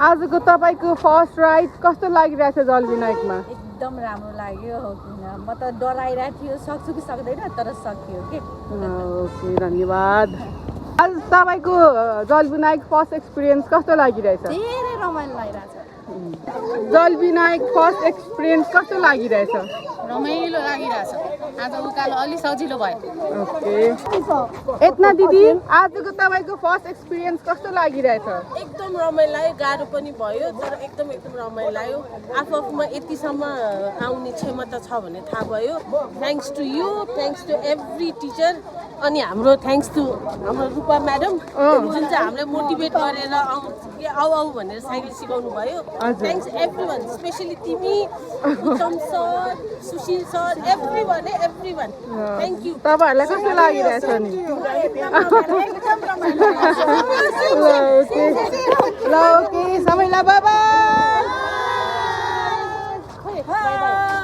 आजको तपाईको first ride कस्तो लागिरहेछ जलविनायकमा? एकदम राम्रो लाग्यो हो किन म त डराइरहेको थियो सक्छु कि सक्दैन तर सकियो के ओके धन्यवाद। आज तपाईको जलविनायक फर्स्ट एक्सपिरियन्स कस्तो लागिरहेछ? धेरै रमाइलो लागिरहेछ जलविनायक फर्स्ट एक्सपिरियन्स कस्तो लागिरहेछ? रमाइलो लागिरहेछ आज उकालो अलि सजिलो भयो ओके एतना दिदी आजको तपाईको फर्स्ट एक्सपिरियन्स कस्तो लागिरहेछ? एकदम रमाइलो लाग्यो गाह्रो पनि भयो तर एकदम रमाइलो लाग्यो आफूमा यतिसम्म आउने क्षमता छ भन्ने थाहा भयो thanks to you thanks to every teacher अनि हाम्रो थ्याङ्क्स टु हाम्रो रूपा म्याडम जुन चाहिँ हामीलाई मोटिभेट गरेर आऊ आऊ भनेर साइकल सिकाउनु भयो थ्याङ्क्स एभ्री वान स्पेसली तिमी Uttam sir Sushil sir everyone thank you. तपाईहरुलाई कस्तो लागिरहेछ नि? ल ओके सबैलाई बाइ बाइ। Bye bye.